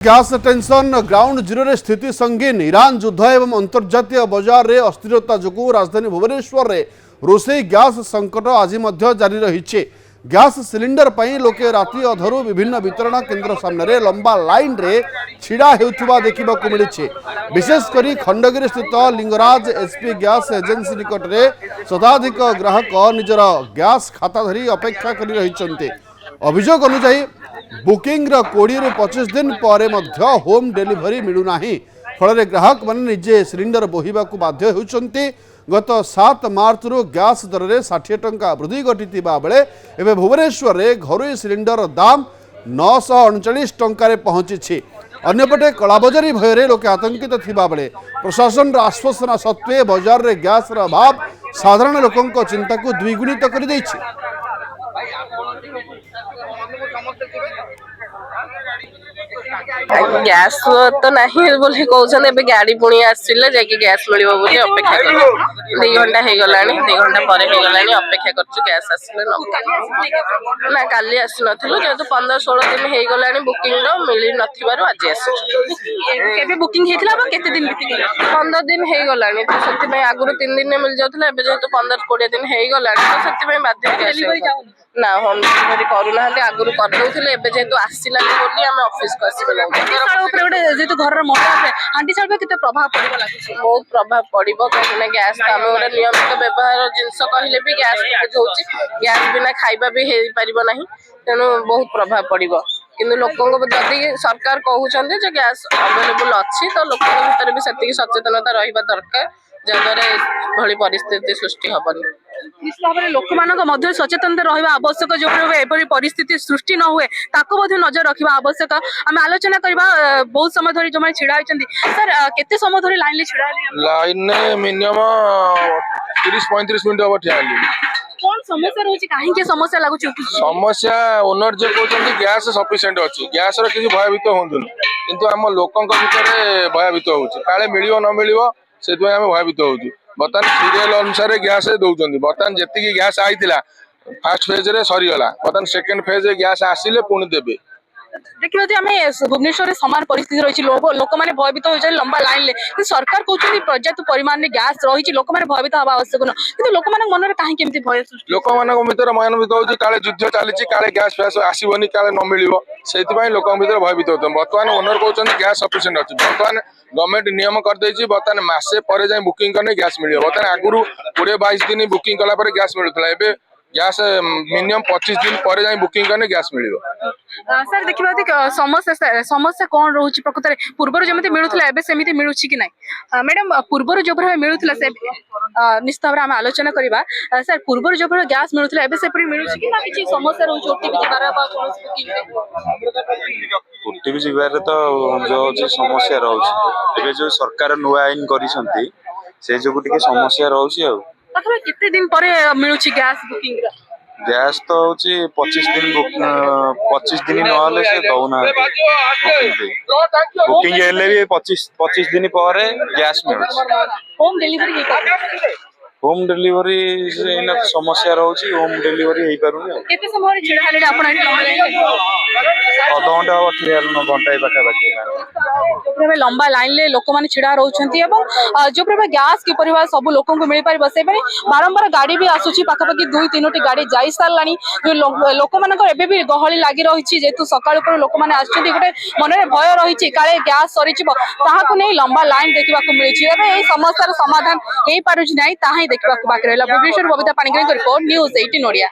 Gas tension ground zero रे स्थिति संगीन ईरान युद्ध एवं अंतर्जातीय बजार रे अस्थिरता जो राजधानी भुवनेश्वर रे रोषे गैस संकट आज जारी रही। गैस सिलिंडर पर लोके राति अधरू विभिन्न वितरण केन्द्र सामने लंबा लाइन रे छिड़ा हेउथुबा देखा मिली। विशेषकर खंडगिरी स्थित लिंगराज एचपी गैस एजेंसी निकट रे शताधिक ग्राहक निजर गैस खाता धरी अपेक्षा कर रही। अभियोग अनुसार बुकिंग 20 ରୁ 25 दिन पर होम डिलीवरी मिलूना फल ग्राहक मैंने निजे सिलिंडर बोहिबा बाध्य होती। गत 7 मार्च रु गैस दर में 60 टंका वृद्धि घटी बेले एवं भुवनेश्वर में घरोई सिलिंडर दाम 939 टंकार पहुंची। अन्यपटे कलाबजारी भय लोके आतंकित थिबा बेले प्रशासन आश्वासना सत्वे बाजार रे गैस अभाव साधारण लोकों चिंता को द्विगुणित कर देछि। गैस तो नहीं बोली कहते गाड़ी पुणी आसले जाकि गैस मिल अपेक्षा कर 2 घंटा हो गला 2 घंटा पर अपेक्षा कर गैस आसले ना काली आसी नु जेहेतु 15-16 दिन हो गला बुकिंग मिल न आज आस बुकिंग 15 दिन हो गला से आगुरी 3 दिन मिल जाता जेहेतु 15-20 दिन हो गला तो बाध्य ना होम डिलीवरी करूना आगुरी करदे जेहेतु आसला ऑफिस को जेहेतु घर प्रभाव बहुत प्रभाव पड़ो कहीं गैस तो आम गोटे नियमित व्यवहार जिनस कहले भी गैस गैस बिना खाଇବା भी हो पार ना तेणु बहुत प्रभाव पड़ो किंतु लोकों जदि सरकार कहते गैस अवेलेबल अच्छी तो लोकों भीतर भी से सचेतनता रहा दरकार जहाद्वारा भली परिस्थिति सृष्टि हेनी। निश्चित भाव में लोक मान सचेतनता रहा आवश्यक जो एपरी परिस्थिति सृष्टि न हुए ताको नजर रखा आवश्यक। आम आलोचना करवा बहुत समय धरी जो छिड़ा होती सर केते समय धरी लाइन छिड़ा लाइन मिनिमम 30-35 मिनट हम ठिया कौन समस्या रोची कहीं समस्या लगुच समस्या ओनर जो कहते गैस सफिशिएंट अच्छी गैस किसी भयभीत हूँ किंतु आम लोकों भितर भयभीत हो काले मिल न मिल से आम भयभीत हो बर्तमान सीरियल अनुसार गैस दौरान बर्तमान जी गैस आई फास्ट फेज रे सरीगला बर्तमान सेकेंड फेज गैस आसिले पुणी देवे देखिए आम भुवनेश्वर समान परिस्थिति रही लोक मैंने भयभीत हो लंबा लाइन ले सरकार कहते पर्याप्त परिमाण में गैस रही लोक मैंने भयभीत हवा आवश्यक न कि लोक मन कहीं भय लोक भितर मनभीत हो युद्ध चली काले गैस फैस आसबनी काले न मिल से लोक भीतर भयभीत होते बर्तमान ओनर कहते गैस सफिशिएंट अच्छी बर्तमान गवर्नमेंट नियम कर बर्तमान मसे पर जाए बुकिंग करने गैस मिल बर्तमान आगुरी 20-22 दिन बुकिंग कला गैस मिलूला गैस मिनिमम 25 दिन पर जाए बुकिंग करने गैस मिल सर देखा समस्या समस्या कौन रोचे प्रकृत पूर्व जमी मिलूला सेमती मिलूँ कि ना मैडम पूर्व जो भाव मिलूला निश्चित भाव में आलोचना करवा सर पूर्व जो भाव गैस मिलूला मिलूँ कि ना किसी समस्या रोचे ओटीपी जीवार तो जो समस्या रोचे जो सरकार नुआ आईन कर समस्या रोचे केते दिन पर मिलूँ गैस बुकिंग गैस तो हूँ 25 दिन ना से दौना बुकिंग भी 25 दिन पर गैस मिल होम डिलीवरी समस्या रोचे होम डिलीवरी हो पारे अध घंटा हम घंटा पाखापाखि लंबा लाइन ले लोक मैंने छिड़ा रोचे जो गैस किपर सब लोक मिल पार से बारंबार गाड़ी भी आसूची पाखापाखि 2-3 गाड़ी जाई सारा जो लोक मान भी गहली लगी रही जेहेतु सका लोक मैंने गोटे मन में भय रही काले गैस सरी नहीं लंबा लाइन देखा मिली समस्या समाधान हो पार ना देखा बाकी रहा। Bhubaneswar Babita Panigrahi report news 18 Odia.